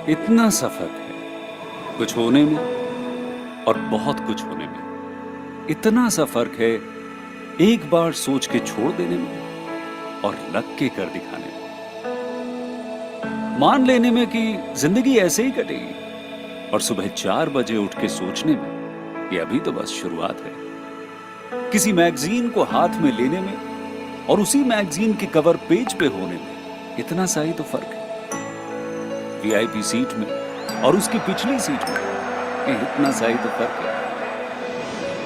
इतना सा फर्क है कुछ होने में और बहुत कुछ होने में। इतना सा फर्क है एक बार सोच के छोड़ देने में और लग के कर दिखाने में। मान लेने में कि जिंदगी ऐसे ही कटेगी और सुबह 4 बजे उठ के सोचने में ये अभी तो बस शुरुआत है। किसी मैगजीन को हाथ में लेने में और उसी मैगजीन के कवर पेज पे होने में इतना सा ही तो फर्क है। वीआईपी सीट में और उसकी पिछली सीट में इतना सा ही तो फर्क है।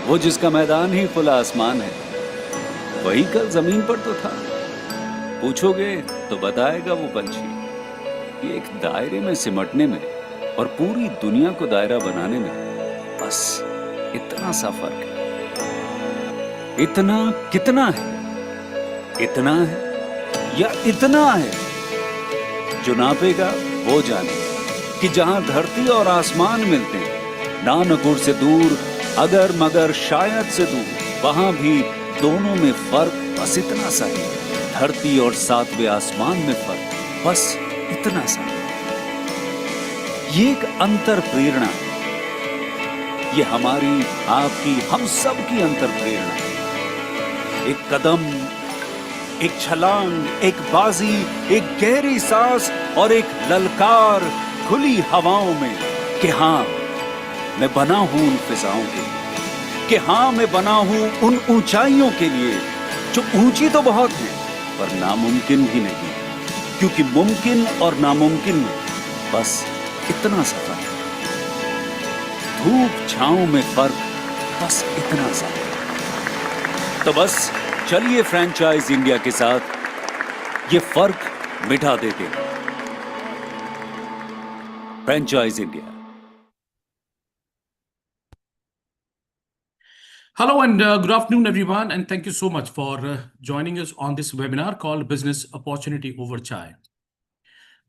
वो जिसका मैदान ही खुला आसमान है वही कल जमीन पर तो था। पूछोगे तो बताएगा वो पंछी। ये एक दायरे में सिमटने में और पूरी दुनिया को दायरा बनाने में बस इतना सा फर्क है। इतना कितना है? इतना है या इतना है? जो नापेगा वो जाने कि जहां धरती और आसमान मिलते हैं, नानकुर से दूर, अगर मगर शायद से दूर, वहां भी दोनों में फर्क बस इतना सा है। धरती और 7वें आसमान में फर्क बस इतना सा। ये एक अंतर प्रेरणा है। ये हमारी, आपकी, हम सब की अंतर प्रेरणा है। एक कदम, एक छलांग, एक बाजी, एक गहरी सांस और एक ललकार खुली हवाओं में कि हाँ मैं बना हूं उन फिजाओं के लिए, कि हाँ मैं बना हूं उन ऊंचाइयों के लिए जो ऊंची तो बहुत है पर नामुमकिन भी नहीं, क्योंकि मुमकिन और नामुमकिन में बस इतना सा फर्क। धूप छांव में फर्क बस इतना सा। तो बस चलिए फ्रेंचाइज इंडिया के साथ ये फर्क मिटा देते हैं। Franchise India. Hello and good afternoon, everyone, and thank you so much for joining us on this webinar called Business Opportunity Over Chai.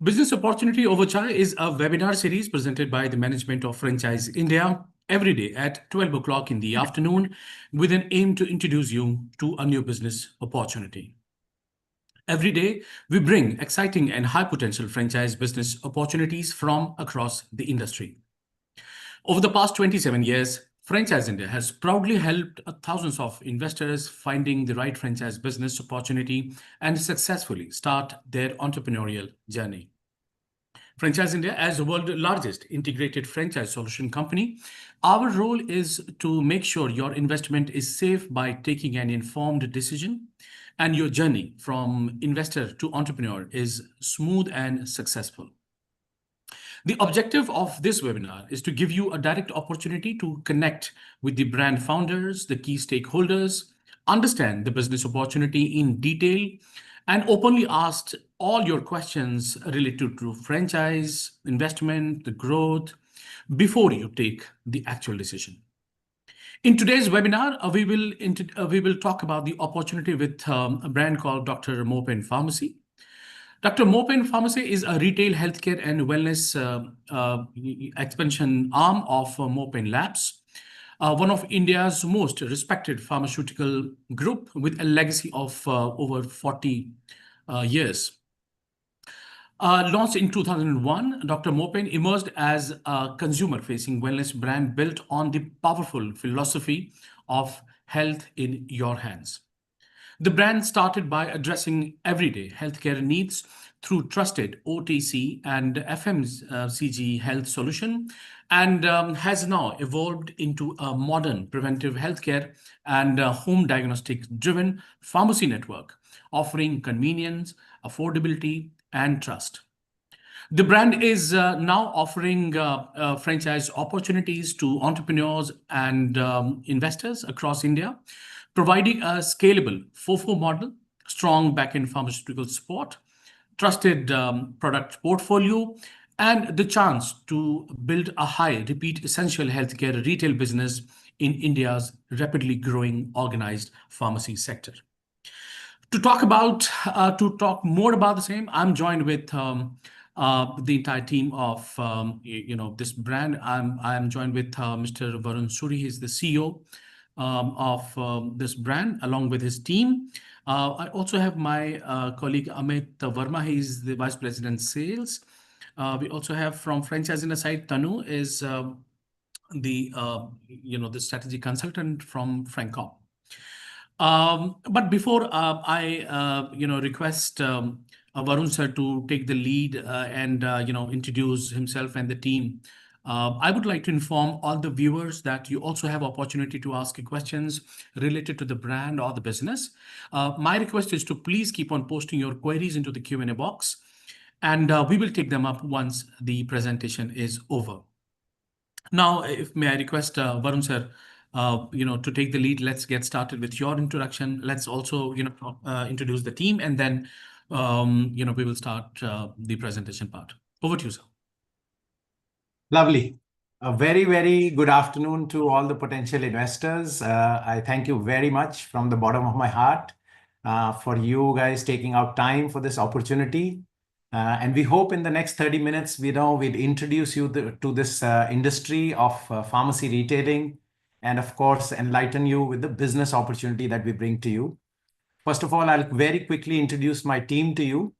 Business Opportunity Over Chai is a webinar series presented by the management of Franchise India every day at 12 o'clock in the afternoon with an aim to introduce you to a new business opportunity. Every day, we bring exciting and high potential franchise business opportunities from across the industry. Over the past 27 years, Franchise India has proudly helped thousands of investors finding the right franchise business opportunity and successfully start their entrepreneurial journey. Franchise India, as the world's largest integrated franchise solution company, our role is to make sure your investment is safe by taking an informed decision and your journey from investor to entrepreneur is smooth and successful. The objective of this webinar is to give you a direct opportunity to connect with the brand founders, the key stakeholders, understand the business opportunity in detail, and openly ask all your questions related to franchise, investment, the growth, before you take the actual decision. In today's webinar, we will talk about the opportunity with a brand called Dr Morepen Pharmacy. Dr. Morepen Pharmacy is a retail healthcare and wellness expansion arm of Morepen Labs, one of India's most respected pharmaceutical group with a legacy of over 40 years. Launched in 2001, Dr. Morepen emerged as a consumer-facing wellness brand built on the powerful philosophy of health in your hands. The brand started by addressing everyday healthcare needs through trusted OTC and FMCG health solution and has now evolved into a modern preventive healthcare and home diagnostic-driven pharmacy network, offering convenience, affordability, and trust. The brand is now offering franchise opportunities to entrepreneurs and investors across India, providing a scalable FOFO model, strong back-end pharmaceutical support, trusted product portfolio, and the chance to build a high repeat essential healthcare retail business in India's rapidly growing organized pharmacy sector. To talk more about the same, I'm joined with the entire team of this brand. I'm joined with Mr. Varun Suri. He's the CEO of this brand, along with his team. I also have my colleague Amit Verma. He's the Vice President Sales. We also have from franchising side, Tanu is the strategy consultant from Francom. But before I request Varun sir to take the lead and introduce himself and the team, I would like to inform all the viewers that you also have opportunity to ask questions related to the brand or the business. My request is to please keep on posting your queries into the Q&A box, and we will take them up once the presentation is over. Now, if may I request Varun sir, to take the lead. Let's get started with your introduction. Let's also, introduce the team, and then, we will start the presentation part. Over to you, sir. Lovely. A very, very good afternoon to all the potential investors. I thank you very much from the bottom of my heart for you guys taking out time for this opportunity. And we hope in the next 30 minutes, we'll introduce you to this industry of pharmacy retailing, and of course, enlighten you with the business opportunity that we bring to you. First of all, I'll very quickly introduce my team to you.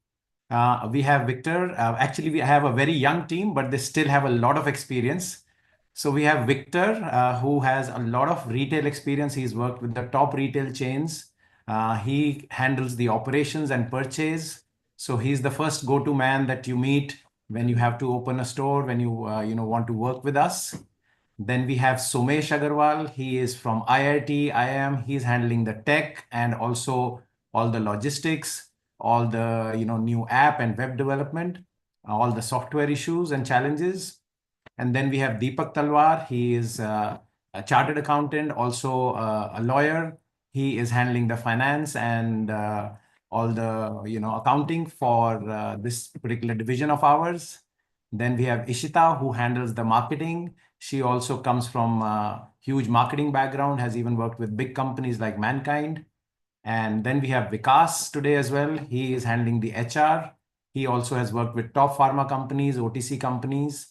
We have Victor. Actually, we have a very young team, but they still have a lot of experience. So we have Victor, who has a lot of retail experience. He's worked with the top retail chains. He handles the operations and purchase. So he's the first go-to man that you meet when you have to open a store, when you want to work with us. Then we have Somesh Agarwal. He is from IIT, IIM. He's handling the tech and also all the logistics, all the new app and web development, all the software issues and challenges. And then we have Deepak Talwar. He is a chartered accountant, also a lawyer. He is handling the finance and all the accounting for this particular division of ours. Then we have Ishita, who handles the marketing. She also comes from a huge marketing background, has even worked with big companies like Mankind. And then we have Vikas today as well. He is handling the HR. He also has worked with top pharma companies, OTC companies.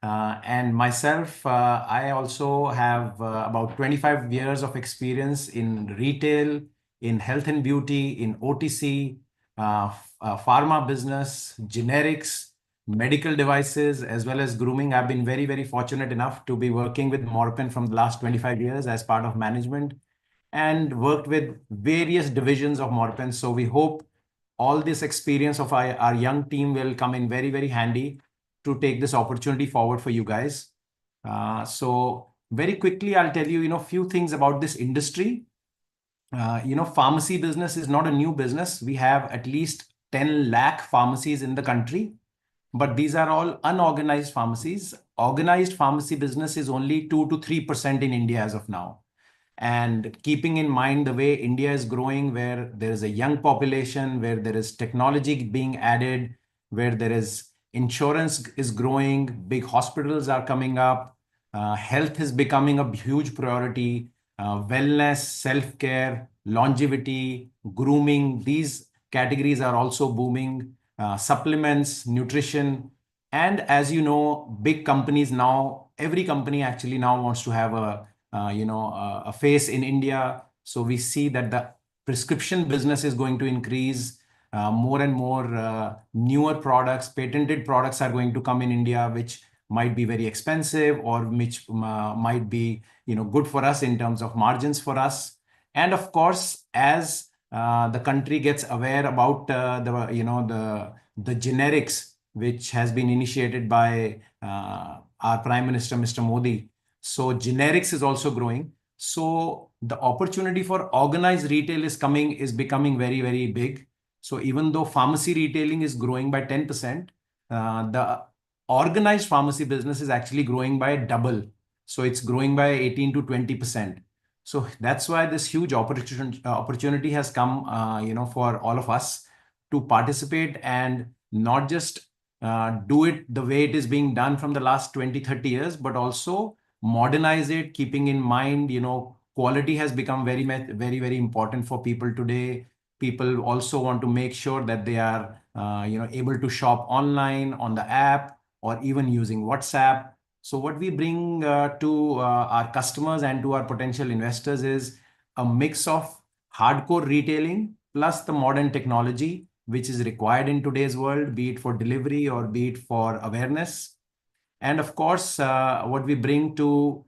And myself, I also have about 25 years of experience in retail, in health and beauty, in OTC, pharma business, generics, medical devices, as well as grooming. I've been very, very fortunate enough to be working with Morepen from the last 25 years as part of management and worked with various divisions of Morepen. So we hope all this experience of our young team will come in very, very handy to take this opportunity forward for you guys. So very quickly, I'll tell you, a few things about this industry. Pharmacy business is not a new business. We have at least 10 lakh pharmacies in the country, but these are all unorganized pharmacies. Organized pharmacy business is only 2 to 3% in India as of now. And keeping in mind the way India is growing, where there is a young population, where there is technology being added, where there is insurance is growing, big hospitals are coming up, health is becoming a huge priority, wellness, self-care, longevity, grooming, these categories are also booming, supplements, nutrition. And as you know, big companies now, every company actually now wants to have a face in India. So we see that the prescription business is going to increase. More and more newer products, patented products are going to come in India, which might be very expensive or which might be good for us in terms of margins for us. And of course, as the country gets aware about the generics, which has been initiated by our Prime Minister, Mr. Modi. So generics is also growing. So the opportunity for organized retail is becoming very, very big. So even though pharmacy retailing is growing by 10%, the organized pharmacy business is actually growing by double. So it's growing by 18 to 20%. So that's why this huge opportunity has come, for all of us to participate and not just do it the way it is being done from the last 20, 30 years, but also modernize it, keeping in mind, quality has become very, very, very important for people today. People also want to make sure that they are, able to shop online on the app or even using WhatsApp. So what we bring to our customers and to our potential investors is a mix of hardcore retailing plus the modern technology, which is required in today's world, be it for delivery or be it for awareness. And of course, what we bring to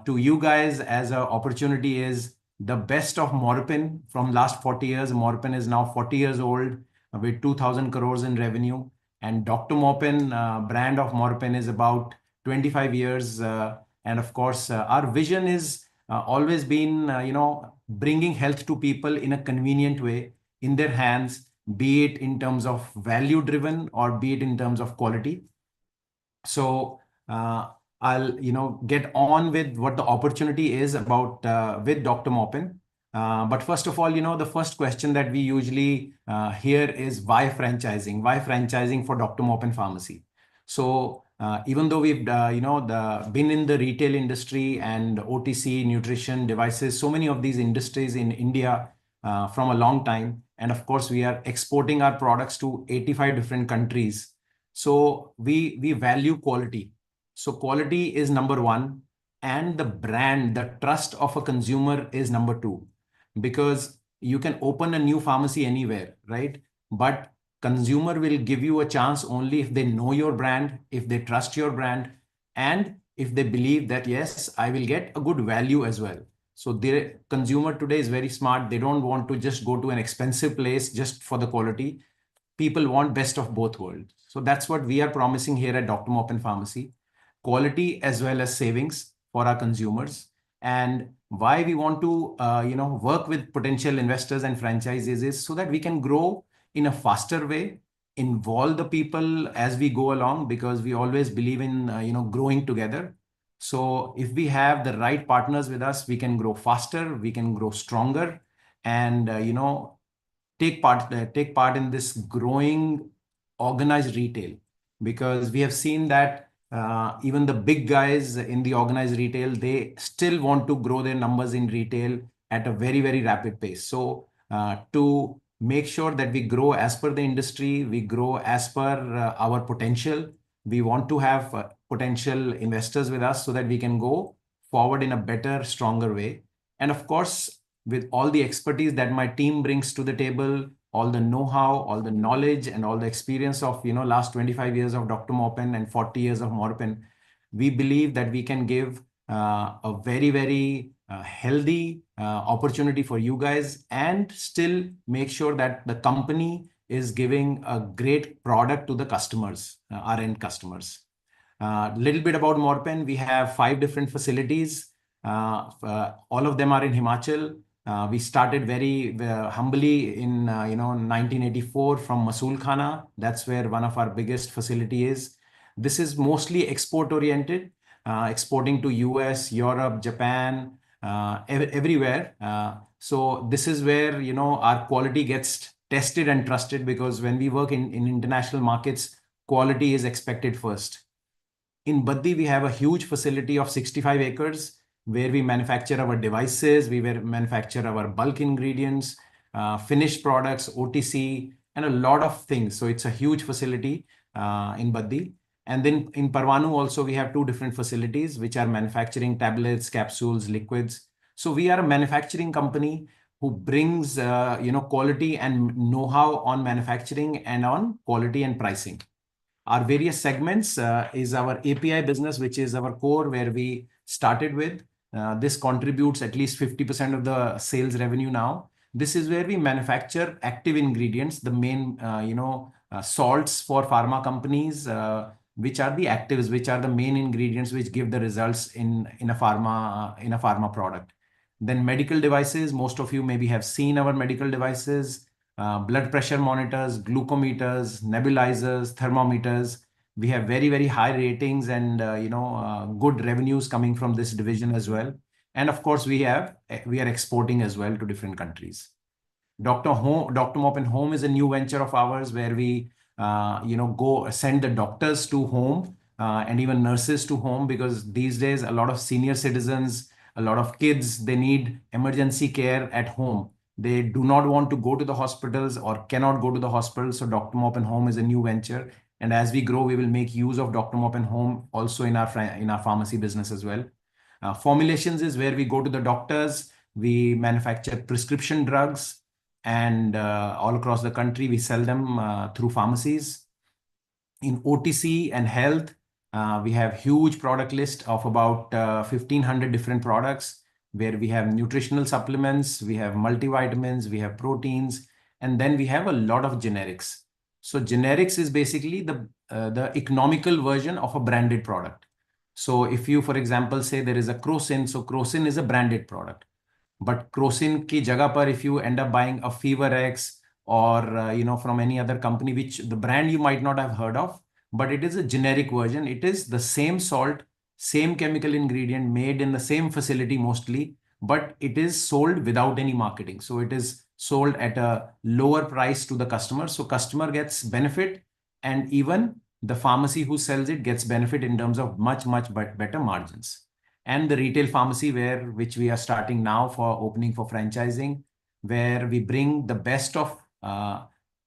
you guys as an opportunity is the best of Morepen from last 40 years. Morepen is now 40 years old with 2,000 crores in revenue. And Dr. Morepen, brand of Morepen is about 25 years. And of course, our vision is always been, bringing health to people in a convenient way in their hands, be it in terms of value driven or be it in terms of quality. So I'll get on with what the opportunity is about with Dr. Morepen. But first of all, the first question that we usually hear is why franchising? Why franchising for Dr. Morepen Pharmacy? So even though we've been in the retail industry and OTC, nutrition, devices, so many of these industries in India from a long time, and of course we are exporting our products to 85 different countries. So we value quality. So quality is number one, and the brand, the trust of a consumer is number two, because you can open a new pharmacy anywhere, right? But consumer will give you a chance only if they know your brand, if they trust your brand, and if they believe that, yes, I will get a good value as well. So the consumer today is very smart. They don't want to just go to an expensive place just for the quality. People want best of both worlds. So that's what we are promising here at Dr. Morepen Pharmacy. Quality as well as savings for our consumers. And why we want to work with potential investors and franchises is so that we can grow in a faster way, involve the people as we go along, because we always believe in growing together. So if we have the right partners with us, we can grow faster, we can grow stronger, and take part in this growing organized retail, because we have seen that even the big guys in the organized retail, they still want to grow their numbers in retail at a very, very rapid pace. So to make sure that we grow as per the industry, we grow as per our potential, we want to have potential investors with us so that we can go forward in a better, stronger way. And of course, with all the expertise that my team brings to the table, all the know-how, all the knowledge, and all the experience of last 25 years of Dr. Morepen and 40 years of Morepen, we believe that we can give a very, very healthy opportunity for you guys, and still make sure that the company is giving a great product to the customers, our end customers. Little bit about Morepen. We have 5 different facilities. All of them are in Himachal. We started very humbly in 1984 from Masool Khana. That's where one of our biggest facility is. This is mostly export oriented, exporting to US, Europe, Japan, everywhere. So this is where our quality gets tested and trusted, because when we work in international markets, quality is expected first. In Baddi, we have a huge facility of 65 acres where we manufacture our devices, we manufacture our bulk ingredients, finished products, OTC, and a lot of things. So it's a huge facility in Baddi. And then in Parwanu also, we have 2 different facilities which are manufacturing tablets, capsules, liquids. So we are a manufacturing company who brings quality and know-how on manufacturing and on quality and pricing. Our various segments is our API business, which is our core, where we started with. This contributes at least 50% of the sales revenue now. This is where we manufacture active ingredients, the main salts for pharma companies, which are the actives, which are the main ingredients which give the results in a pharma product. Then medical devices, most of you maybe have seen our medical devices, blood pressure monitors, glucometers, nebulizers, thermometers. We have very, very high ratings and good revenues coming from this division as well. And of course, we are exporting as well to different countries. Dr. Morepen Home is a new venture of ours, where we go send the doctors to home and even nurses to home, because these days a lot of senior citizens, a lot of kids, they need emergency care at home. They do not want to go to the hospitals or cannot go to the hospital. So Dr. Morepen Home is a new venture. And as we grow, we will make use of Dr. Morepen Home also in our pharmacy business as well. Formulations is where we go to the doctors. We manufacture prescription drugs. and all across the country, we sell them through pharmacies. In OTC and health, we have huge product list of about 1,500 different products, where we have nutritional supplements, we have multivitamins, we have proteins, and then we have a lot of generics. So generics is basically the economical version of a branded product. So if you, for example, say there is a Crocin, so Crocin is a branded product. But Crocin ki jagah par, if you end up buying a Fever X or from any other company, which the brand you might not have heard of, but it is a generic version. It is the same salt, same chemical ingredient, made in the same facility mostly, but it is sold without any marketing. So it is sold at a lower price to the customer. So customer gets benefit, and even the pharmacy who sells it gets benefit in terms of much better margins. And the retail pharmacy, which we are starting now for opening for franchising, where we bring the best of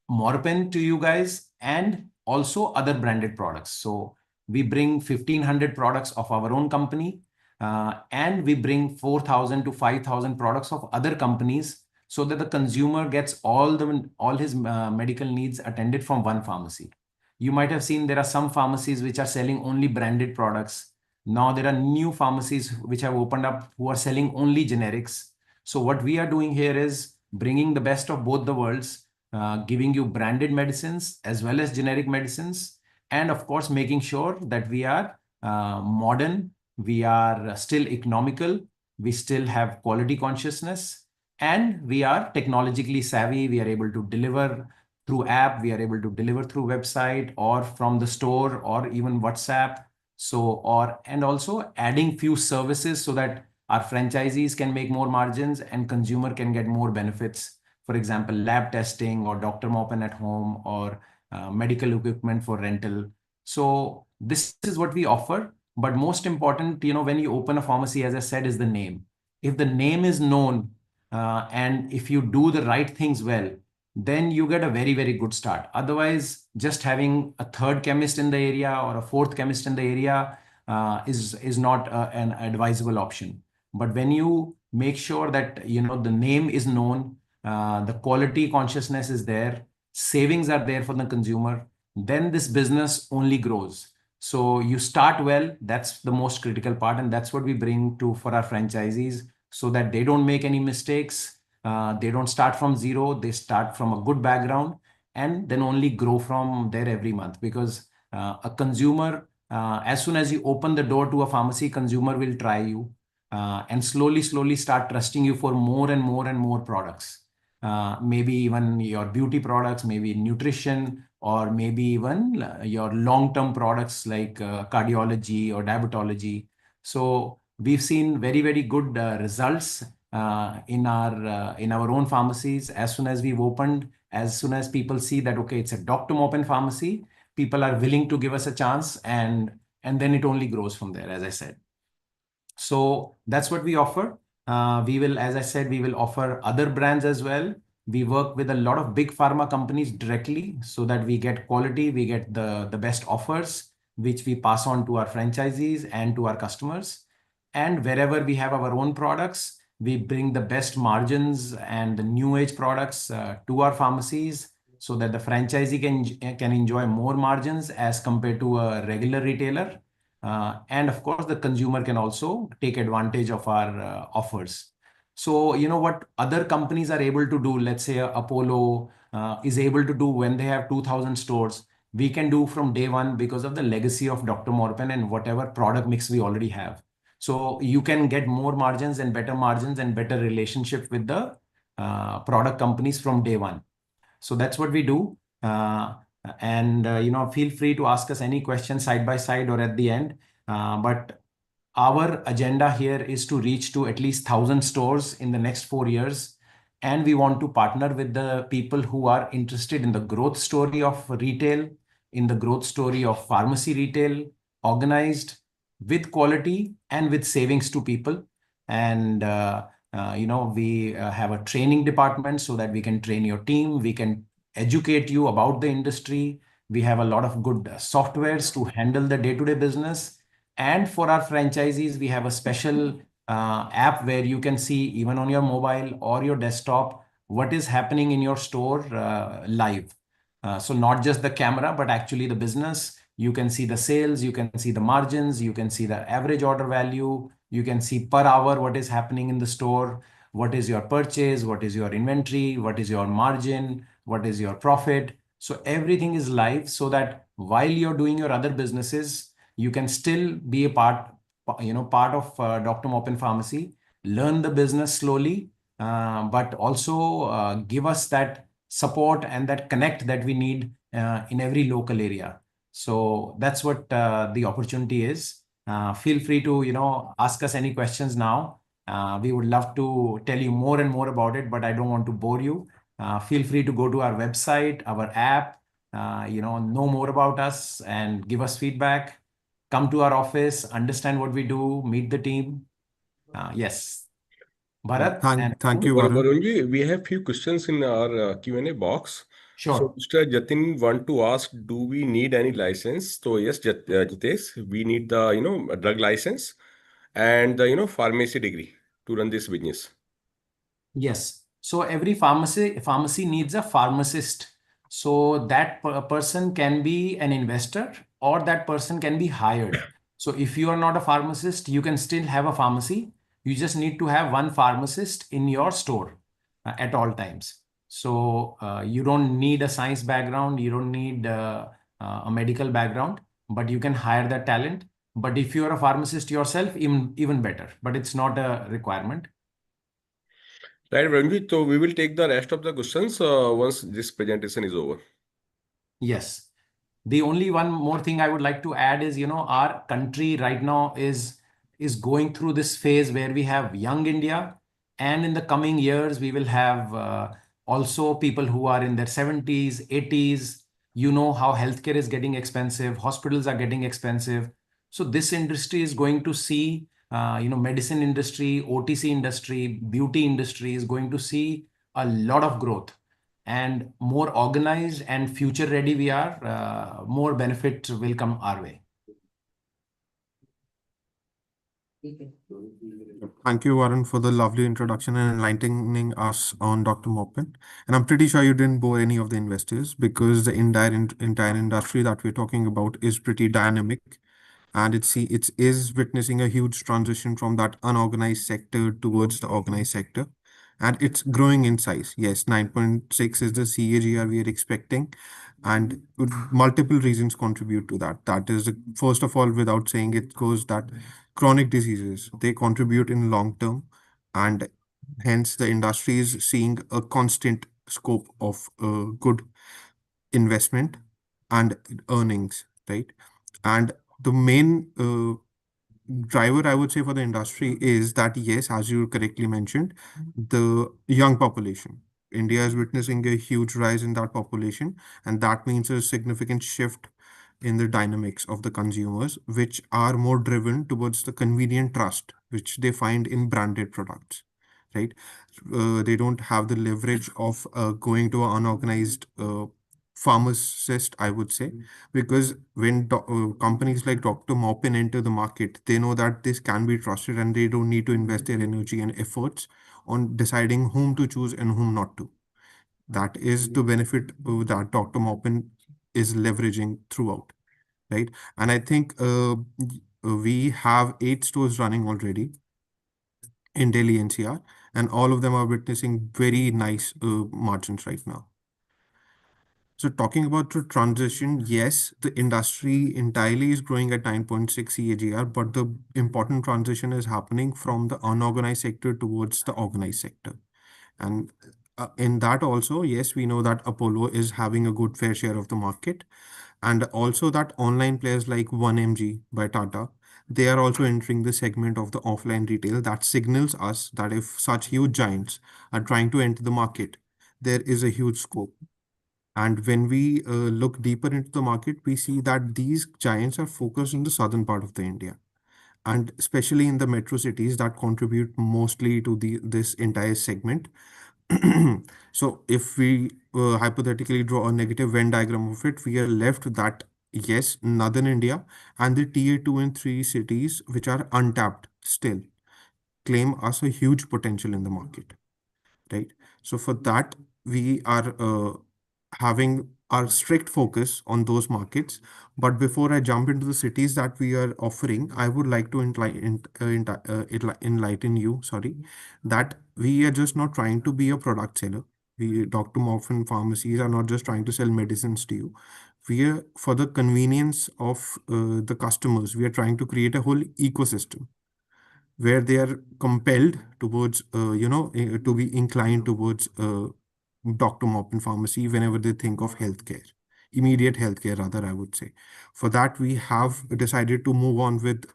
Morepen to you guys, and also other branded products. So we bring 1,500 products of our own company, and we bring 4,000 to 5,000 products of other companies, so that the consumer gets all his medical needs attended from one pharmacy. You might have seen there are some pharmacies which are selling only branded products. Now there are new pharmacies which have opened up who are selling only generics. So what we are doing here is bringing the best of both the worlds, giving you branded medicines as well as generic medicines, and of course making sure that we are modern, we are still economical, we still have quality consciousness, and we are technologically savvy. We are able to deliver through app, we are able to deliver through website or from the store or even WhatsApp. And also adding few services so that our franchisees can make more margins and consumer can get more benefits. For example, lab testing or Dr. Morepen at home, or medical equipment for rental. So this is what we offer. But most important, when you open a pharmacy, as I said, is the name. If the name is known, and if you do the right things well, then you get a very good start. Otherwise, just having a third chemist in the area or a fourth chemist in the area is not an advisable option. But when you make sure that the name is known, the quality consciousness is there, savings are there for the consumer, then this business only grows. So you start well, that's the most critical part, and that's what we bring for our franchisees, so that they don't make any mistakes. They don't start from zero, they start from a good background, and then only grow from there every month. Because a consumer, as soon as you open the door to a pharmacy, consumer will try you and slowly start trusting you for more and more products. Maybe even your beauty products, maybe nutrition, or maybe even your long-term products like cardiology or diabetology. So we've seen very good results in our own pharmacies. As soon as we've opened, as soon as people see that, okay, it's a Dr. Morepen pharmacy, people are willing to give us a chance, and then it only grows from there, as I said. So that's what we offer. As I said, we will offer other brands as well. We work with a lot of big pharma companies directly, so that we get quality, we get the best offers, which we pass on to our franchisees and to our customers. And wherever we have our own products, we bring the best margins and the new age products to our pharmacies, so that the franchisee can enjoy more margins as compared to a regular retailer. And of course, the consumer can also take advantage of our offers. So, what other companies are able to do, let's say Apollo is able to do when they have 2,000 stores, we can do from day one because of the legacy of Dr. Morepen and whatever product mix we already have. So you can get more margins and better relationship with the product companies from day one. So that's what we do. Feel free to ask us any questions side by side or at the end. But our agenda here is to reach to at least 1,000 stores in the next 4 years. And we want to partner with the people who are interested in the growth story of retail, in the growth story of pharmacy retail, organized with quality and with savings to people. And we have a training department so that we can train your team. We can educate you about the industry. We have a lot of good softwares to handle the day-to-day business. And for our franchisees, we have a special app where you can see, even on your mobile or your desktop, what is happening in your store live. So not just the camera, but actually the business. You can see the sales, you can see the margins, you can see the average order value, you can see per hour what is happening in the store, what is your purchase, what is your inventory, what is your margin, what is your profit. So everything is live so that while you're doing your other businesses, you can still be a part of Dr. Morepen Pharmacy, learn the business slowly, but also give us that support and that connect that we need in every local area. So that's what the opportunity is. Feel free to, ask us any questions now. We would love to tell you more and more about it, but I don't want to bore you. Feel free to go to our website, our app, know more about us and give us feedback. Come to our office, understand what we do, meet the team. Yes, Bharat and Thank you, Varun. Varun. Varunji, we have few questions in our Q&A box. So Sure. Mr. Jatin want to ask, do we need any license? So yes, Jitesh, we need the, a drug license and the, pharmacy degree to run this business. Yes. So every pharmacy needs a pharmacist. So that person can be an investor or that person can be hired. So if you are not a pharmacist, you can still have a pharmacy. You just need to have one pharmacist in your store at all times. So you don't need a science background, you don't need a medical background, but you can hire that talent. But if you are a pharmacist yourself, even better. But it's not a requirement. Right, Varunji, so we will take the rest of the questions once this presentation is over. Yes. The only one more thing I would like to add is, our country right now is going through this phase where we have young India, and in the coming years we will have also people who are in their 70s, 80s. You know how healthcare is getting expensive, hospitals are getting expensive. So this industry is going to see, medicine industry, OTC industry, beauty industry is going to see a lot of growth. And more organized and future ready we are, more benefit will come our way. Thank you, Varun, for the lovely introduction and enlightening us on Dr. Morepen. And I'm pretty sure you didn't bore any of the investors because the entire industry that we're talking about is pretty dynamic, and it is witnessing a huge transition from that unorganized sector towards the organized sector, and it's growing in size. Yes, 9.6 is the CAGR we are expecting, and multiple reasons contribute to that. That is, first of all, without saying it goes, that chronic diseases, they contribute in long term, and hence the industry is seeing a constant scope of good investment and earnings, right? And the main driver, I would say, for the industry is that, yes, as you correctly mentioned, the young population. India is witnessing a huge rise in that population, and that means a significant shift in the dynamics of the consumers, which are more driven towards the convenient trust, which they find in branded products, right? They don't have the leverage of going to an unorganized pharmacist, I would say, because when companies like Dr. Morepen enter the market, they know that this can be trusted and they don't need to invest their energy and efforts on deciding whom to choose and whom not to. That is the benefit that Dr. Morepen is leveraging throughout, right? And I think we have 8 stores running already in Delhi NCR, and all of them are witnessing very nice margins right now. So talking about the transition, yes, the industry entirely is growing at 9.6 CAGR, but the important transition is happening from the unorganized sector towards the organized sector. And in that also, yes, we know that Apollo is having a good fair share of the market. And also that online players like 1mg by Tata, they are also entering the segment of the offline retail. That signals us that if such huge giants are trying to enter the market, there is a huge scope. And when we look deeper into the market, we see that these giants are focused in the southern part of the India, and especially in the metro cities that contribute mostly to this entire segment. So if we hypothetically draw a negative Venn diagram of it, we are left with that, yes, northern India and the tier 2 and 3 cities, which are untapped still, claim us a huge potential in the market, right? So for that, we are having our strict focus on those markets. But before I jump into the cities that we are offering, I would like to enlighten you, sorry, that we are just not trying to be a product seller. We, Dr. Morphin pharmacies, are not just trying to sell medicines to you. We are, for the convenience of the customers, we are trying to create a whole ecosystem where they are compelled towards, to be inclined towards Dr. Morepen Pharmacy whenever they think of healthcare, immediate healthcare, rather, I would say. For that, we have decided to move on with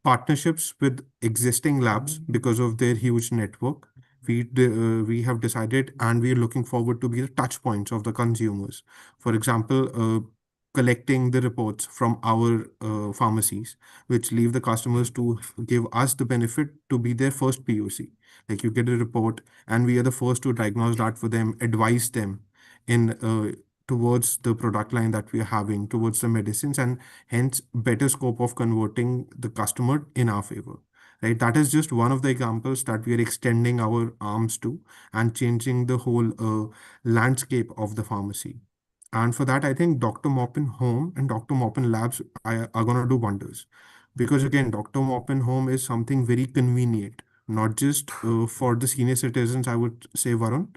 partnerships with existing labs because of their huge network. We have decided, and we are looking forward to be the touch points of the consumers. For example, collecting the reports from our pharmacies, which leave the customers to give us the benefit to be their first POC. Like, you get a report, and we are the first to diagnose that for them, advise them in towards the product line that we are having, towards the medicines, and hence better scope of converting the customer in our favor. Right? That is just one of the examples that we are extending our arms to and changing the whole landscape of the pharmacy. And for that, I think Dr. Morepen Home and Dr. Morepen Labs are going to do wonders. Because again, Dr. Morepen Home is something very convenient, not just for the senior citizens, I would say, Varun,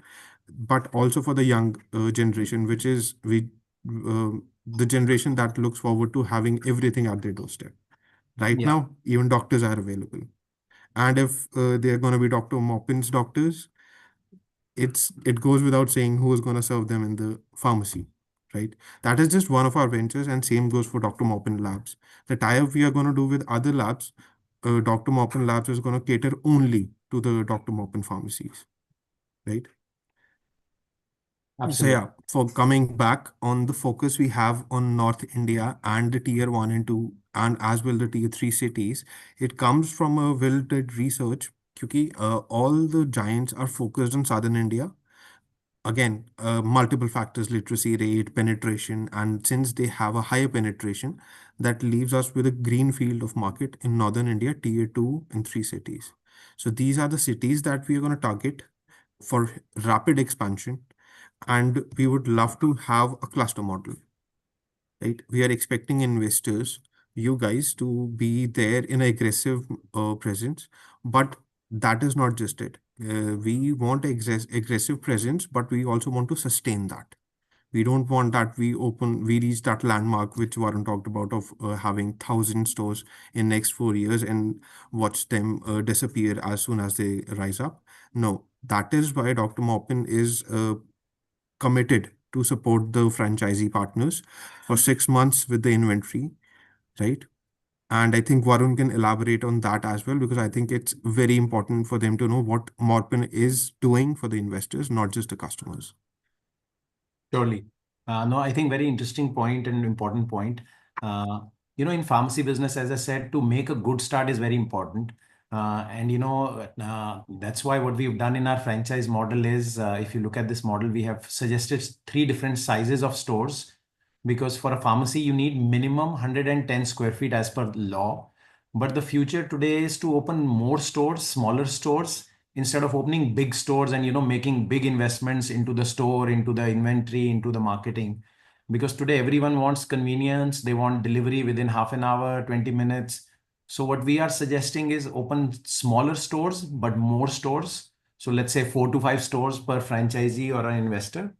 but also for the young generation, which is the generation that looks forward to having everything at their doorstep. Right Yeah. now, even doctors are available. And if they're going to be Dr. Morepen's doctors, it goes without saying who is going to serve them in the pharmacy, right? That is just one of our ventures, and same goes for Dr. Morepen Labs. The tie-up we are going to do with other labs, Dr. Morepen Labs is going to cater only to the Dr. Morepen pharmacies, right? So Absolutely. yeah, for coming back on the focus we have on North India and the tier 1 and 2, and as well the tier 3 cities, it comes from a well-did research. Because all the giants are focused on Southern India. Again, multiple factors, literacy rate, penetration, and since they have a higher penetration, that leaves us with a green field of market in Northern India, tier 2 and 3 cities. So these are the cities that we are going to target for rapid expansion, and we would love to have a cluster model, right? We are expecting investors, you guys, to be there in an aggressive presence, but that is not just it. We want aggressive presence, but we also want to sustain that. We don't want that we reach that landmark which Warren talked about of having 1,000 stores in next 4 years and watch them disappear as soon as they rise up. No, that is why Dr. Morepen is committed to support the franchisee partners for 6 months with the inventory, right? And I think Varun can elaborate on that as well, because I think it's very important for them to know what Morepen is doing for the investors, not just the customers. Surely. No, I think very interesting point and important point. Uh, in pharmacy business, as I said, to make a good start is very important. That's why what we've done in our franchise model is, if you look at this model, we have suggested 3 different sizes of stores, because for a pharmacy, you need minimum 110 square feet as per law. But the future today is to open more stores, smaller stores, instead of opening big stores and making big investments into the store, into the inventory, into the marketing. Because today everyone wants convenience, they want delivery within half an hour, 20 minutes. So what we are suggesting is open smaller stores but more stores. So let's say 4 to 5 stores per franchisee or an investor.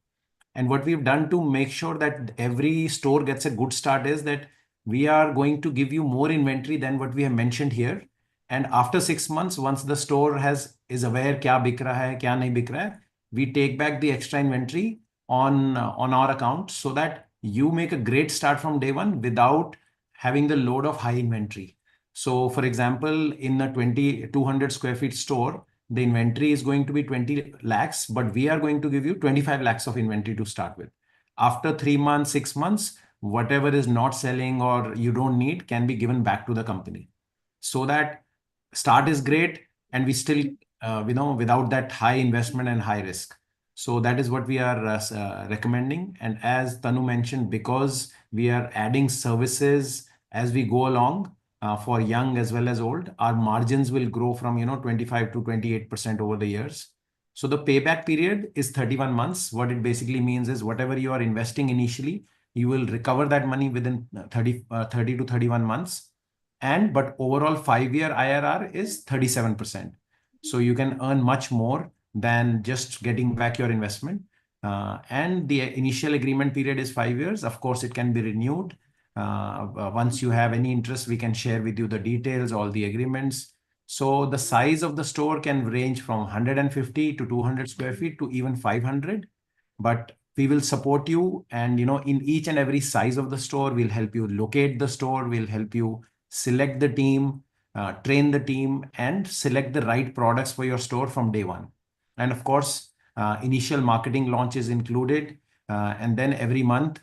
And what we've done to make sure that every store gets a good start is that we are going to give you more inventory than what we have mentioned here. And after 6 months, once the store is aware kya bik raha hai, kya nahi bik raha hai, we take back the extra inventory on our account, so that you make a great start from day one without having the load of high inventory. So for example, in a 200 square feet store, the inventory is going to be 20 lakhs, but we are going to give you 25 lakhs of inventory to start with. After 3 months, 6 months, whatever is not selling or you don't need can be given back to the company. So that start is great, and we still, without that high investment and high risk. So that is what we are recommending. And as Tanu mentioned, because we are adding services as we go along, for young as well as old, our margins will grow from 25 to 28% over the years. So the payback period is 31 months. What it basically means is whatever you are investing initially, you will recover that money within 30 to 31 months. But overall 5-year IRR is 37%. So you can earn much more than just getting back your investment. And the initial agreement period is 5 years. Of course, it can be renewed. Once you have any interest, we can share with you the details, all the agreements. So the size of the store can range from 150 to 200 square feet to even 500. But we will support you. And, in each and every size of the store, we'll help you locate the store. We'll help you select the team, train the team, and select the right products for your store from day one. And of course, initial marketing launch is included. And then every month,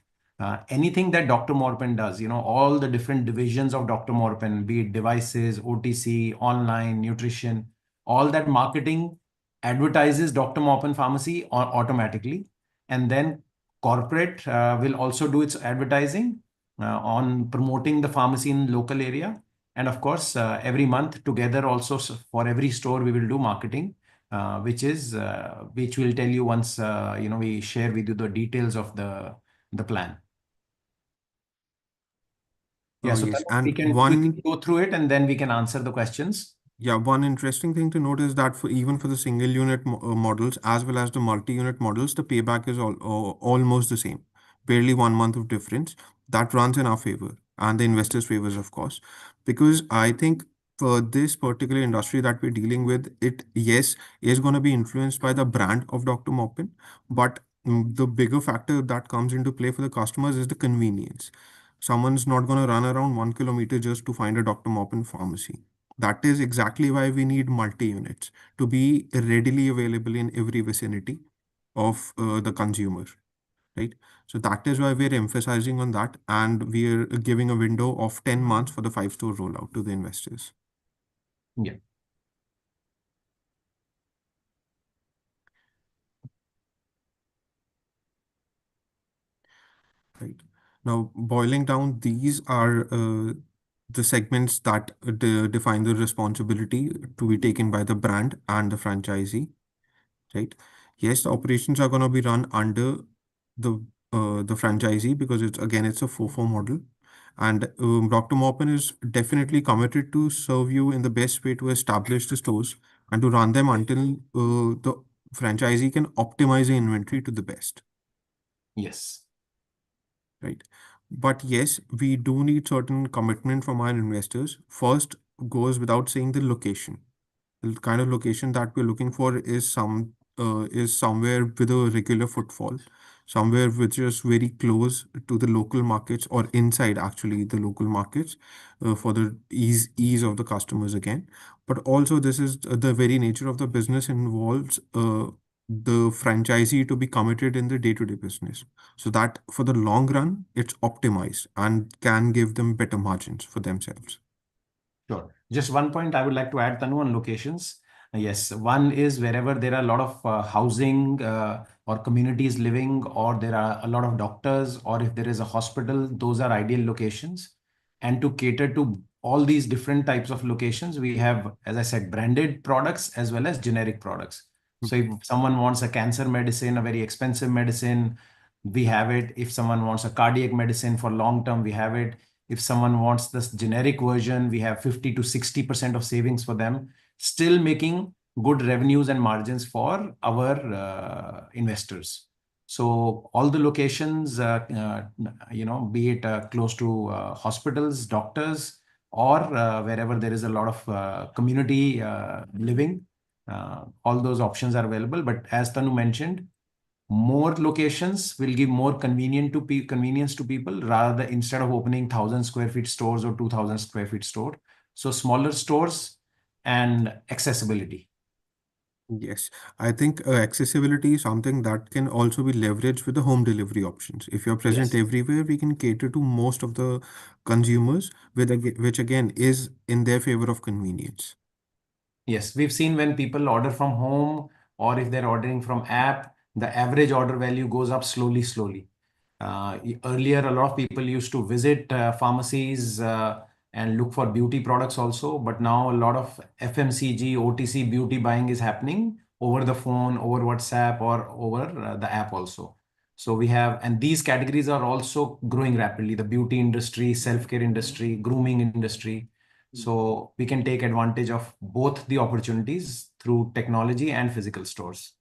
anything that Dr. Morepen does, all the different divisions of Dr. Morepen, be it devices, OTC, online, nutrition, all that marketing advertises Dr. Morepen Pharmacy automatically. And then corporate will also do its advertising on promoting the pharmacy in local area. And of course, every month together also for every store, we will do marketing, which we'll tell you once, we share with you the details of the plan. Yeah, so yes. we And can go through it and then we can answer the questions. Yeah, one interesting thing to note is that even for the single unit models as well as the multi-unit models, the payback is almost the same, barely 1 month of difference. That runs in our favor and the investors' favors, of course, because I think for this particular industry that we're dealing with, it yes is going to be influenced by the brand of Dr. Morepen, but the bigger factor that comes into play for the customers is the convenience. Someone's not going to run around 1 kilometer just to find a Dr. Morepen pharmacy. That is exactly why we need multi-units to be readily available in every vicinity of the consumer, right? So that is why we're emphasizing on that, and we're giving a window of 10 months for the 5-store rollout to the investors. Yeah. Right. Now, boiling down, these are the segments that define the responsibility to be taken by the brand and the franchisee, right? Yes, the operations are going to be run under the franchisee because it's a FOFO model, and Dr. Morepen is definitely committed to serve you in the best way to establish the stores and to run them until the franchisee can optimize the inventory to the best. Yes. Right. But yes, we do need certain commitment from our investors. First goes without saying the location. The kind of location that we're looking for is somewhere with a regular footfall, somewhere which is very close to the local markets or inside actually the local markets, for the ease of the customers again. But also this is the very nature of the business involves the franchisee to be committed in the day-to-day business, so that for the long run it's optimized and can give them better margins for themselves. Sure. Just one point I would like to add, Tanu, on locations. Yes, one is wherever there are a lot of housing or communities living, or there are a lot of doctors, or if there is a hospital, those are ideal locations. And to cater to all these different types of locations, we have, as I said, branded products as well as generic products. So if someone wants a cancer medicine, a very expensive medicine, we have it. If someone wants a cardiac medicine for long term, we have it. If someone wants this generic version, we have 50 to 60% of savings for them, still making good revenues and margins for our investors. So all the locations, be it close to hospitals, doctors, or wherever there is a lot of community living, all those options are available. But as Tanu mentioned, more locations will give more convenience to people, rather than instead of opening 1,000 square feet stores or 2,000 square feet store. So smaller stores and accessibility. Yes, I think accessibility is something that can also be leveraged with the home delivery options. If you're present Yes. everywhere, we can cater to most of the consumers, which again is in their favor of convenience. Yes, we've seen when people order from home or if they're ordering from app, the average order value goes up slowly. Earlier, a lot of people used to visit pharmacies and look for beauty products also, but now a lot of FMCG, OTC beauty buying is happening over the phone, over WhatsApp, or over the app also. So we have, and these categories are also growing rapidly: the beauty industry, self-care industry, grooming industry. So we can take advantage of both the opportunities through technology and physical stores.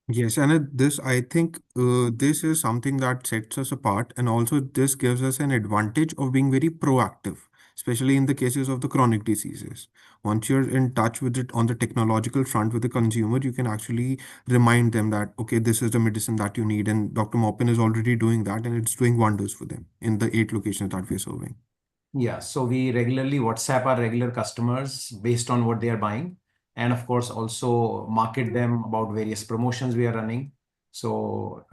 Yes, and this, I think, this is something that sets us apart, and also this gives us an advantage of being very proactive, especially in the cases of the chronic diseases. Once you're in touch with it on the technological front with the consumer, you can actually remind them that, okay, this is the medicine that you need, and Dr. Morepen is already doing that, and it's doing wonders for them in the 8 locations that we're serving. Yeah, so we regularly WhatsApp our regular customers based on what they are buying, and of course also market them about various promotions we are running. So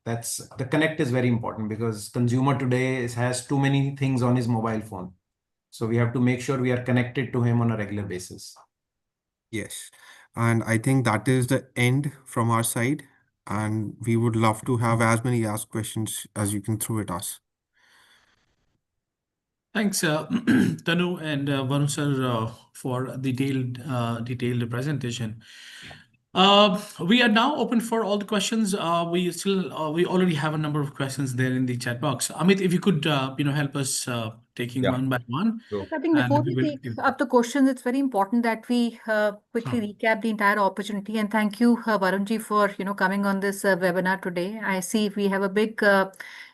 that's the connect is very important, because consumer today has too many things on his mobile phone. So we have to make sure we are connected to him on a regular basis. Yes, and I think that is the end from our side, and we would love to have as many ask questions as you can throw at us. Thanks, Tanu and Varun sir, for detailed presentation. We are now open for all the questions. We already have a number of questions there in the chat box. Amit, if you could help us taking Yeah. one by one. So, I think before we take up the questions, it's very important that we quickly recap the entire opportunity. And thank you, Varunji, for coming on this webinar today. I see we have a big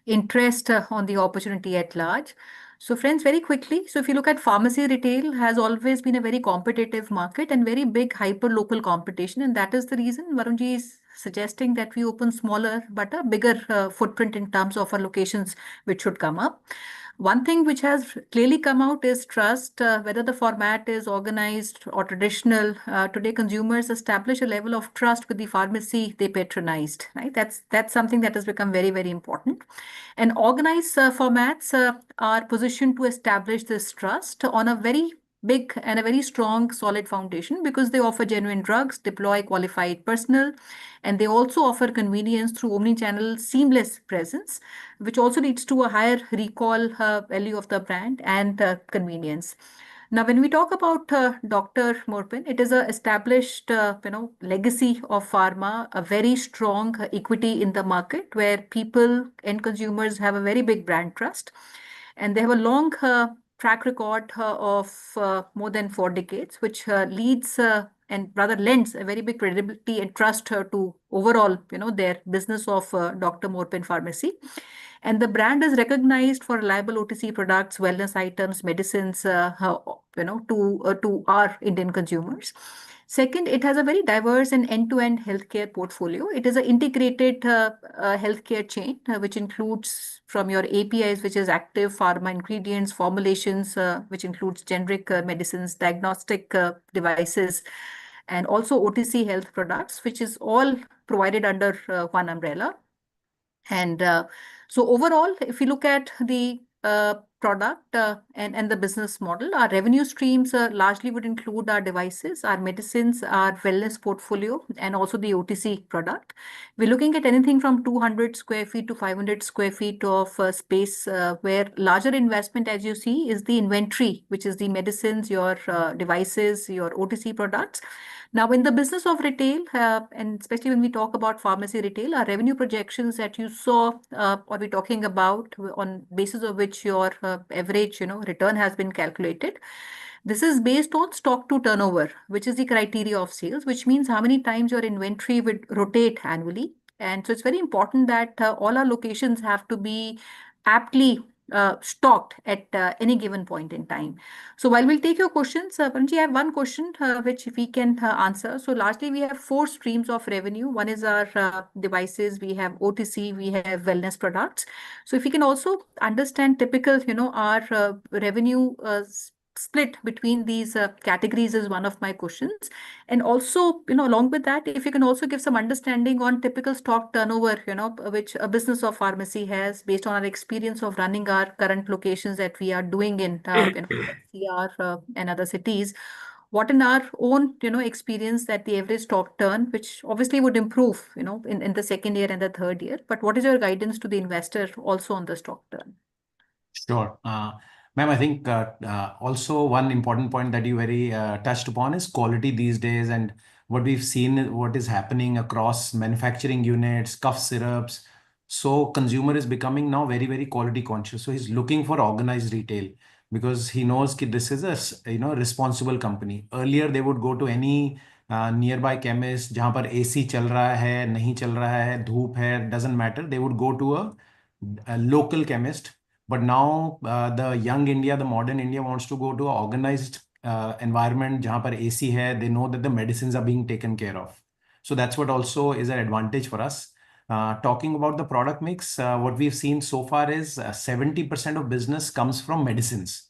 interest on the opportunity at large. So friends, very quickly, so if you look at pharmacy retail has always been a very competitive market and very big hyper local competition. And that is the reason Varunji is suggesting that we open smaller but a bigger footprint in terms of our locations which should come up. One thing which has clearly come out is trust, whether the format is organized or traditional. Today, consumers establish a level of trust with the pharmacy they patronized, right? That's something that has become very, very important. And organized formats are positioned to establish this trust on a very big and a very strong, solid foundation, because they offer genuine drugs, deploy qualified personnel, and they also offer convenience through omni-channel seamless presence, which also leads to a higher recall value of the brand and convenience. Now, when we talk about Dr. Morepen, it is a established, legacy of pharma, a very strong equity in the market where people and consumers have a very big brand trust, and they have a long track record of more than 4 decades, which leads and rather lends a very big credibility and trust to overall, their business of Dr. Morepen Pharmacy. And the brand is recognized for reliable OTC products, wellness items, medicines, to our Indian consumers. Second, it has a very diverse and end-to-end healthcare portfolio. It is an integrated healthcare chain, which includes from your APIs, which is active pharma ingredients, formulations, which includes generic medicines, diagnostic devices, and also OTC health products, which is all provided under one umbrella. And so overall, if we look at the product and the business model, our revenue streams largely would include our devices, our medicines, our wellness portfolio, and also the OTC product. We're looking at anything from 200 square feet to 500 square feet of space, where larger investment, as you see, is the inventory, which is the medicines, your devices, your OTC products. Now, in the business of retail, and especially when we talk about pharmacy retail, our revenue projections that you saw, or we're talking about on basis of which your average, return has been calculated. This is based on stock to turnover, which is the criteria of sales, which means how many times your inventory would rotate annually. And so it's very important that all our locations have to be aptly stocked at any given point in time. So while we'll take your questions, Panji, I have one question which we can answer. So largely we have 4 streams of revenue. One is our devices, we have OTC, we have wellness products. So if we can also understand typical, our revenue split between these categories is one of my questions. And also, along with that, if you can also give some understanding on typical stock turnover, which a business of pharmacy has based on our experience of running our current locations that we are doing in CR and other cities. What in our own, experience that the average stock turn, which obviously would improve, in the second year and the third year. But what is your guidance to the investor also on the stock turn? Sure. Ma'am, I think also one important point that you very touched upon is quality these days, and what we've seen, what is happening across manufacturing units, cough syrups. So consumer is becoming now very, very quality conscious. So he's looking for organized retail because he knows that this is a responsible company. Earlier they would go to any nearby chemist जहाँ पर AC चल रहा है नहीं चल रहा है धूप है doesn't matter, they would go to a local chemist. But now the young India, the modern India wants to go to an organized environment जहाँ पर AC है, they know that the medicines are being taken care of. So that's what also is an advantage for us. Talking about the product mix, what we've seen so far is 70% of business comes from medicines.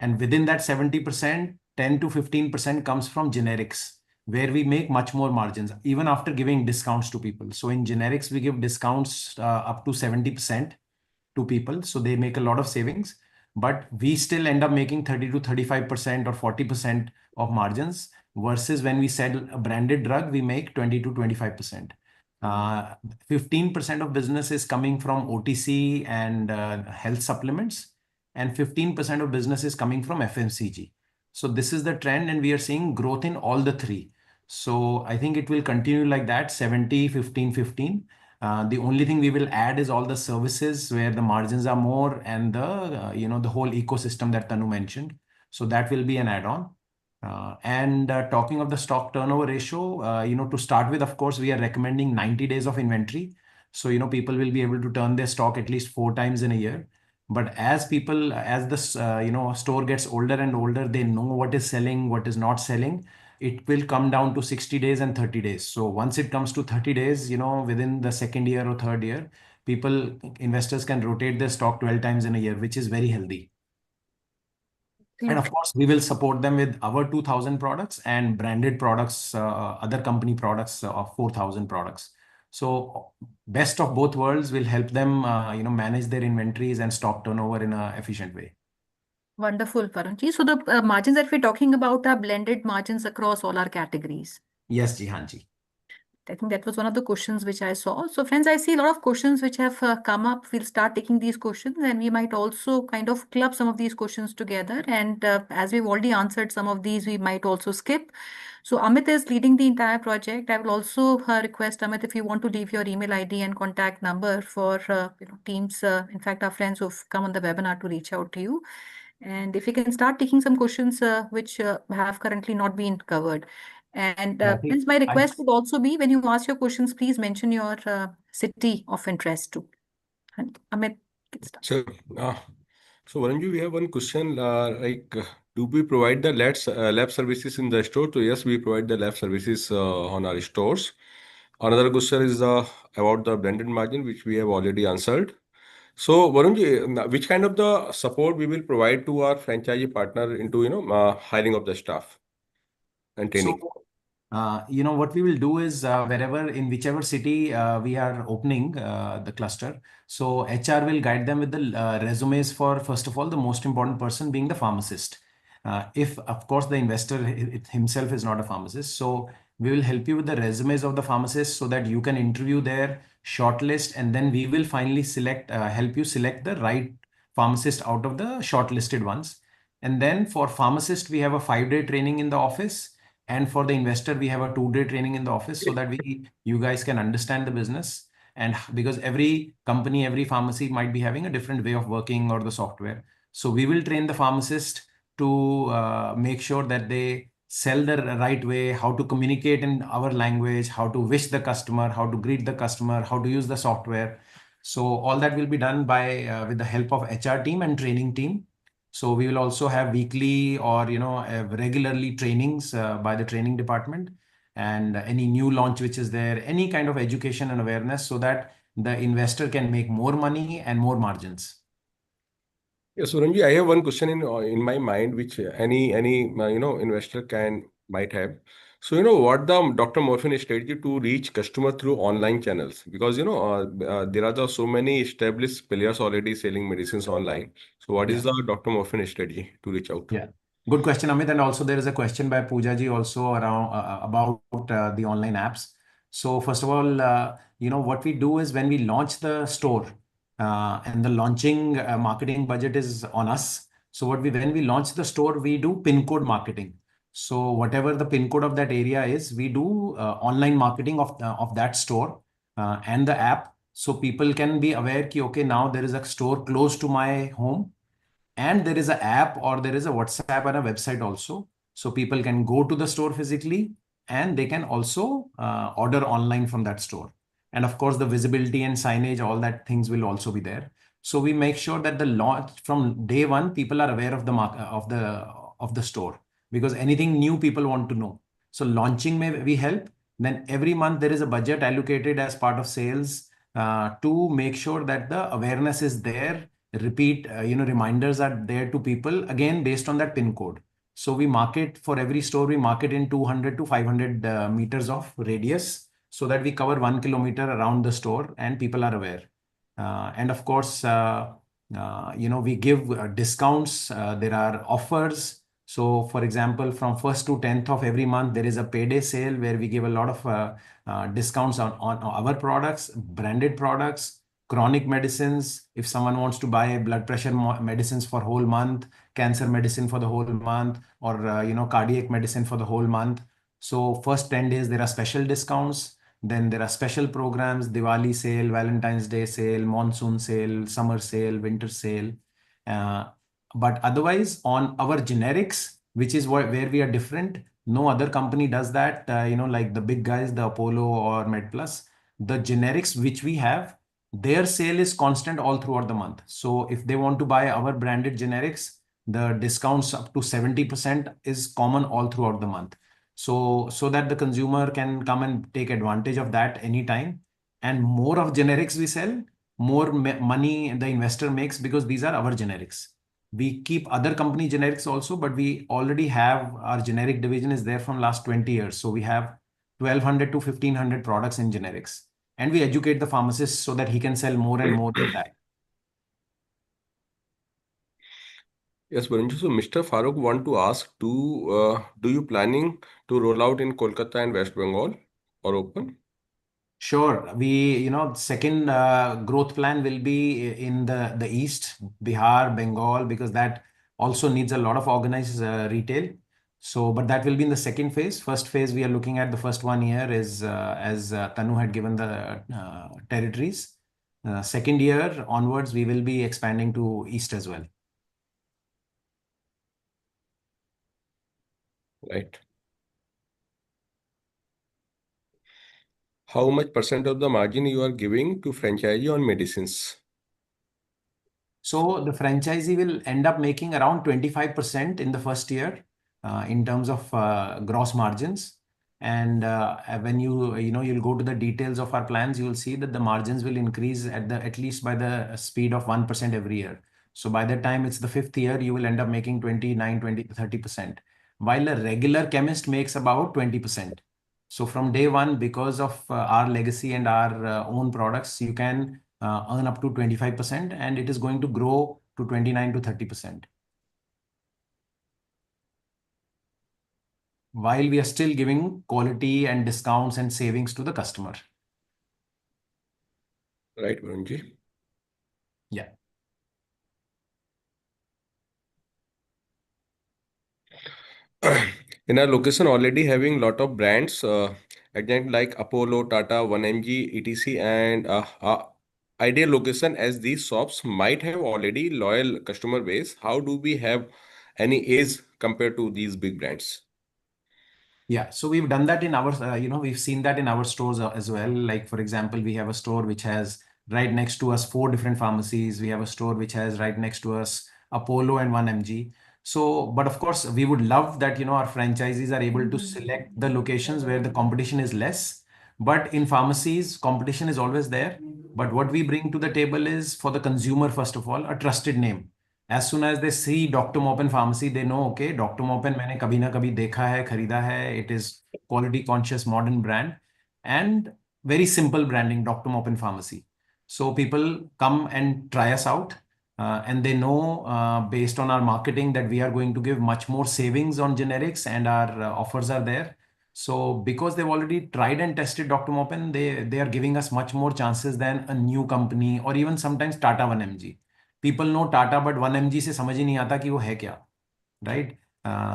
And within that 70%, 10 to 15% comes from generics, where we make much more margins, even after giving discounts to people. So in generics, we give discounts up to 70% to people. So they make a lot of savings, but we still end up making 30 to 35% or 40% of margins versus when we sell a branded drug, we make 20 to 25%. 15% of business is coming from OTC and health supplements, and 15% of business is coming from FMCG. So this is the trend, and we are seeing growth in all the three. So I think it will continue like that, 70, 15, 15. The only thing we will add is all the services where the margins are more and the whole ecosystem that Tanu mentioned. So that will be an add-on. And talking of the stock turnover ratio, to start with, of course, we are recommending 90 days of inventory. So, people will be able to turn their stock at least 4 times in a year. But as the store gets older and older, they know what is selling, what is not selling. It will come down to 60 days and 30 days. So once it comes to 30 days, within the second year or third year, investors can rotate their stock 12 times in a year, which is very healthy. And of course, we will support them with our 2000 products and branded products, other company products of 4000 products. So best of both worlds will help them, manage their inventories and stock turnover in an efficient way. Wonderful, Varunji. So the margins that we're talking about are blended margins across all our categories. Yes, Jihanji. I think that was one of the questions which I saw. So friends, I see a lot of questions which have come up. We'll start taking these questions and we might also kind of club some of these questions together. And as we've already answered some of these, we might also skip. So Amit is leading the entire project. I will also request Amit, if you want to leave your email ID and contact number for teams, in fact, our friends who've come on the webinar to reach out to you. And if you can start taking some questions which have currently not been covered. And friends, my request would also be, when you ask your questions, please mention your city of interest too. And Amit, get started. So, so Varunji, we have one question, do we provide the lab services in the store? So yes, we provide the lab services on our stores. Another question is about the blended margin, which we have already answered. So Varunji, which kind of the support we will provide to our franchisee partner into hiring of the staff and training? So, what we will do is in whichever city we are opening the cluster, so HR will guide them with the resumes for, first of all, the most important person being the pharmacist. If, of course, the investor himself is not a pharmacist, so we will help you with the resumes of the pharmacists so that you can interview their shortlist, and then we will finally help you select the right pharmacist out of the shortlisted ones. And then for pharmacist, we have a 5-day training in the office. And for the investor, we have a 2-day training in the office so that you guys can understand the business. And because every company, every pharmacy might be having a different way of working or the software. So we will train the pharmacist to make sure that they sell the right way, how to communicate in our language, how to wish the customer, how to greet the customer, how to use the software. So all that will be done with the help of HR team and training team. So we will also have weekly or regularly trainings by the training department, and any new launch which is there, any kind of education and awareness, so that the investor can make more money and more margins. Yes, Ranji, I have one question in my mind, which any investor might have. So what the Dr. Morepen strategy to reach customer through online channels, because there are so many established players already selling medicines online. So what is the Dr. Morepen strategy to reach out? Yeah, good question, Amit. And also there is a question by Pooja ji also around about the online apps. So first of all, what we do is when we launch the store, and the launching marketing budget is on us. So when we launch the store, we do pin code marketing. So whatever the pin code of that area is, we do online marketing of that store and the app. So people can be aware ki, okay, now there is a store close to my home, and there is an app or there is a WhatsApp and a website also. So people can go to the store physically and they can also order online from that store. And of course, the visibility and signage, all that things will also be there. So we make sure that the launch from day one, people are aware of the of the store, because anything new people want to know. So launching may we help. Then every month there is a budget allocated as part of sales to make sure that the awareness is there. Repeat, reminders are there to people again based on that pin code. So we market for every store, we market in 200 to 500 meters of radius, so that we cover 1 kilometer around the store and people are aware. And of course, we give discounts. There are offers. So for example, from 1st to 10th of every month, there is a payday sale where we give a lot of discounts on our products, branded products, chronic medicines. If someone wants to buy blood pressure medicines for whole month, cancer medicine for the whole month, or cardiac medicine for the whole month. So first 10 days, there are special discounts. Then there are special programs, Diwali sale, Valentine's Day sale, monsoon sale, summer sale, winter sale. But otherwise, on our generics, which is where we are different, no other company does that. Like the big guys, the Apollo or MedPlus, the generics which we have, their sale is constant all throughout the month. So if they want to buy our branded generics, the discounts up to 70% is common all throughout the month. So that the consumer can come and take advantage of that anytime. And more of generics we sell, more money the investor makes, because these are our generics. We keep other company generics also, but we already have our generic division is there from last 20 years. So we have 1200 to 1500 products in generics, and we educate the pharmacist so that he can sell more and more of that. Yes, Varunji. So Mr. Farooq want to ask, do you planning to roll out in Kolkata and West Bengal or open? Sure. We, second growth plan will be in the East, Bihar, Bengal, because that also needs a lot of organized retail. So, but that will be in the second phase. First phase, we are looking at the first 1 year is as Tanu had given the territories. Second year onwards, we will be expanding to East as well. Right. How much % of the margin you are giving to franchisee on medicines? So the franchisee will end up making around 25% in the first year in terms of gross margins. And when you'll go to the details of our plans, you will see that the margins will increase at least by the speed of 1% every year. So by the time it's the fifth year, you will end up making 29, 20, 30%, while a regular chemist makes about 20%. So from day one, because of our legacy and our own products, you can earn up to 25%, and it is going to grow to 29 to 30%. While we are still giving quality and discounts and savings to the customer. Right, Varunji. Yeah. In our location, already having lot of brands, again like Apollo, Tata, 1mg, etc. And ideal location, as these shops might have already loyal customer base. How do we have any age compared to these big brands? Yeah, so we've done that in our, we've seen that in our stores as well. Like, for example, we have a store which has right next to us 4 different pharmacies. We have a store which has right next to us Apollo and 1mg. So, but of course, we would love that, our franchisees are able to select the locations where the competition is less. But in pharmacies, competition is always there. But what we bring to the table is, for the consumer, first of all, a trusted name. As soon as they see Dr. Morepen pharmacy, they know, okay, Dr. Morepen मैंने कभी ना कभी देखा है, खरीदा है. It is quality conscious modern brand and very simple branding, Dr. Morepen pharmacy. So people come and try us out, and they know based on our marketing that we are going to give much more savings on generics, and our offers are there. So because they've already tried and tested Dr. Morepen, they are giving us much more chances than a new company, or even sometimes Tata 1mg. People know Tata, but 1mg से समझ ही नहीं आता कि वो है क्या, right?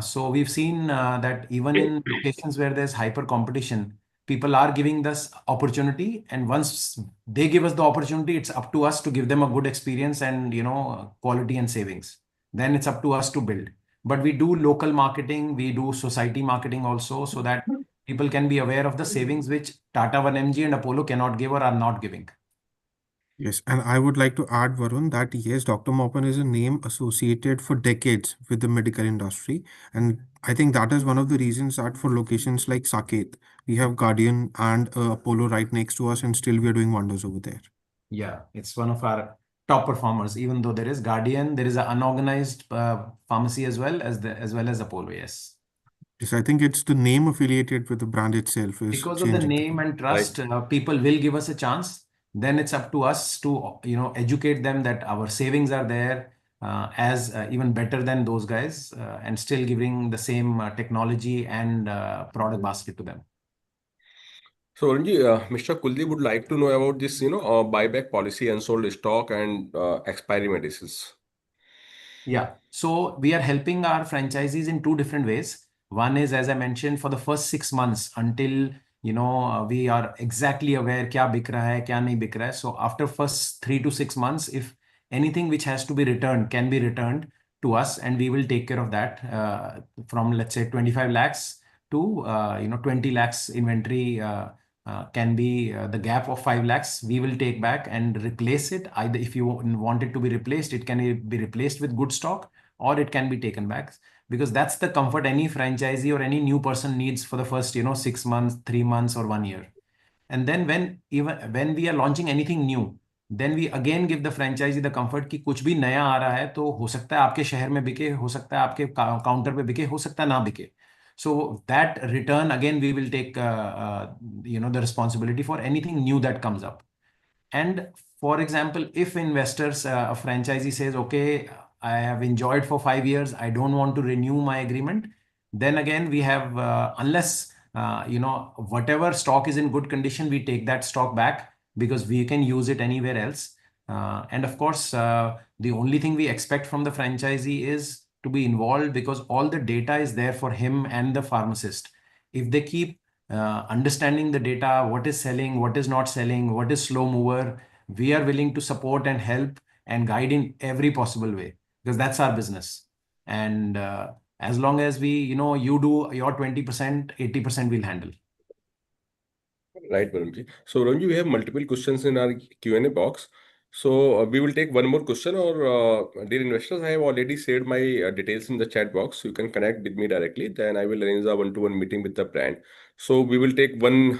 So we've seen that even in locations where there's hyper competition, people are giving us opportunity, and once they give us the opportunity, it's up to us to give them a good experience and quality and savings. Then it's up to us to build. But we do local marketing, we do society marketing also, so that people can be aware of the savings which Tata 1mg and Apollo cannot give or are not giving. Yes, and I would like to add, Varun, that yes, Dr. Morepen is a name associated for decades with the medical industry. And I think that is one of the reasons that for locations like Saket, we have Guardian and Apollo right next to us, and still we are doing wonders over there. Yeah, it's one of our top performers. Even though there is Guardian, there is an unorganized pharmacy as well as Apollo. Yes. Yes, I think it's the name affiliated with the brand itself is Because of the changing. name and Right. trust, people will give us a chance. Then it's up to us to educate them that our savings are there as even better than those guys, and still giving the same technology and product basket to them. So, Varunji, Mr. Kuldeep would like to know about this, buyback policy, unsold stock, and expiry medicines. Yeah. So we are helping our franchisees in two different ways. One is, as I mentioned, for the first 6 months until we are exactly aware क्या बिक रहा है, क्या नहीं बिक रहा है. So after first 3 to 6 months, if anything which has to be returned can be returned to us, and we will take care of that from, let's say, 25 lakhs to 20 lakhs inventory. Can be the gap of 5 lakhs, we will take back and replace it. Either if you want it to be replaced, it can be replaced with good stock, or it can be taken back, because that's the comfort any franchisee or any new person needs for the first 6 months, 3 months, or 1 year. And then when we are launching anything new, then we again give the franchisee the comfort कि कुछ भी नया आ रहा है तो हो सकता है आपके शहर में बिके, हो सकता है आपके काउंटर पे बिके, हो सकता है ना बिके. So that return again we will take the responsibility for anything new that comes up. And for example, if investors, a franchisee says, okay, I have enjoyed for 5 years, I don't want to renew my agreement, then again we have, unless whatever stock is in good condition, we take that stock back because we can use it anywhere else. And of course, the only thing we expect from the franchisee is to be involved, because all the data is there for him and the pharmacist. If they keep understanding the data, what is selling, what is not selling, what is slow mover, we are willing to support and help and guide in every possible way, because that's our business. And as long as you do your 20%, 80% we'll handle. Right, Varunji. So, Varunji, we have multiple questions in our Q&A box. So, we will take one more question. Or, dear investors, I have already shared my details in the chat box. You can connect with me directly. Then I will arrange a one-to-one meeting with the brand. So, we will take one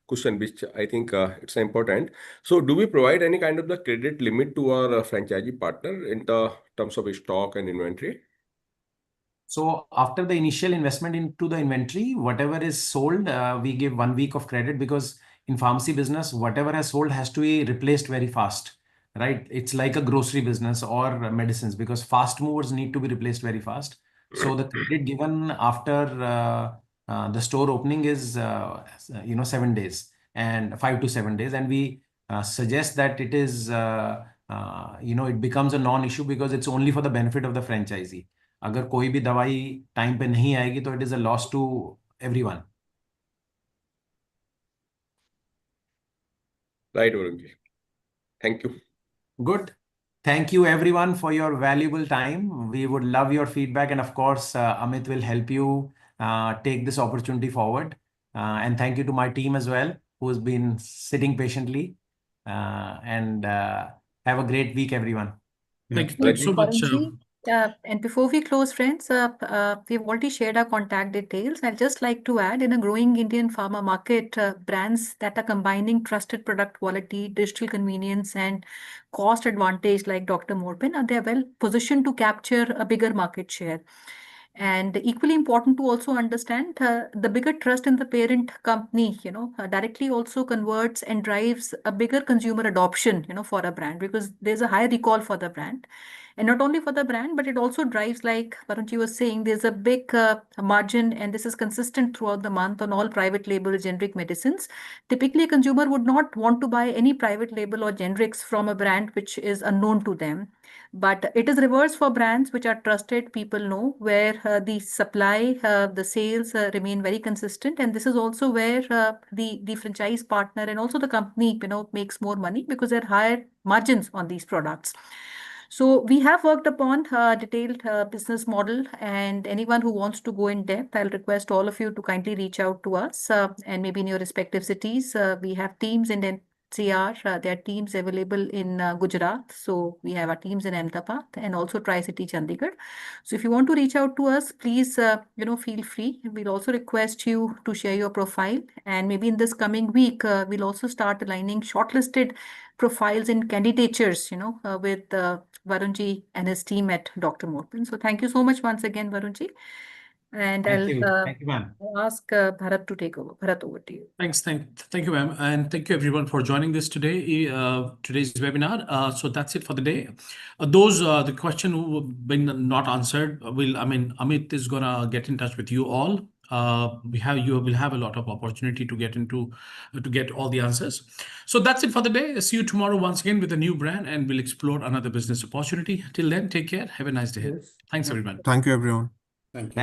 question, which I think it's important. So, do we provide any kind of the credit limit to our franchisee partner in the terms of stock and inventory? So after the initial investment into the inventory, whatever is sold, we give 1 week of credit, because in pharmacy business, whatever has sold has to be replaced very fast, right? It's like a grocery business or medicines, because fast movers need to be replaced very fast. So the credit given after the store opening is 7 days, and 5 to 7 days, and we suggest that it is it becomes a non-issue, because it's only for the benefit of the franchisee. अगर कोई भी दवाई time पे नहीं आएगी तो it is a loss to everyone. Right, Varunji. Thank you. Good. Thank you everyone for your valuable time. We would love your feedback, and of course, Amit will help you take this opportunity forward. And thank you to my team as well, who has been sitting patiently. And have a great week, everyone. Thank you Thank so you, much. Varunji. And before we close, friends, we've already shared our contact details. I'd just like to add, in a growing Indian pharma market, brands that are combining trusted product quality, digital convenience, and cost advantage like Dr. Morepen, are they well positioned to capture a bigger market share. And equally important to also understand, the bigger trust in the parent company, directly also converts and drives a bigger consumer adoption, for a brand, because there's a high recall for the brand. And not only for the brand, but it also drives, like Varunji was saying, there's a big margin, and this is consistent throughout the month on all private label generic medicines. Typically, a consumer would not want to buy any private label or generics from a brand which is unknown to them. But it is reverse for brands which are trusted, people know, where the supply, the sales remain very consistent. And this is also where the franchise partner and also the company, makes more money because there are higher margins on these products. So we have worked upon a detailed business model, and anyone who wants to go in depth, I'll request all of you to kindly reach out to us, and maybe in your respective cities. We have teams in NCR, there are teams available in Gujarat. So we have our teams in Ahmedabad and also Tri-City Chandigarh. So if you want to reach out to us, please, feel free. We'll also request you to share your profile, and maybe in this coming week, we'll also start aligning shortlisted profiles and candidatures, with Varunji and his team at Dr. Morepen. So thank you so much once again, Varunji. And Thank you. I'll Thank you, ma'am. ask Bharat to take over. Bharat, over to you. Thank you, ma'am, and thank you everyone for joining this today's webinar. So that's it for the day. The question who have been not answered, Amit is gonna get in touch with you all. You will have a lot of opportunity to get all the answers. So that's it for the day. See you tomorrow once again with a new brand, and we'll explore another business opportunity. Till then, take care. Have a nice day. Thanks, everyone. Thank you, everyone. Thank you.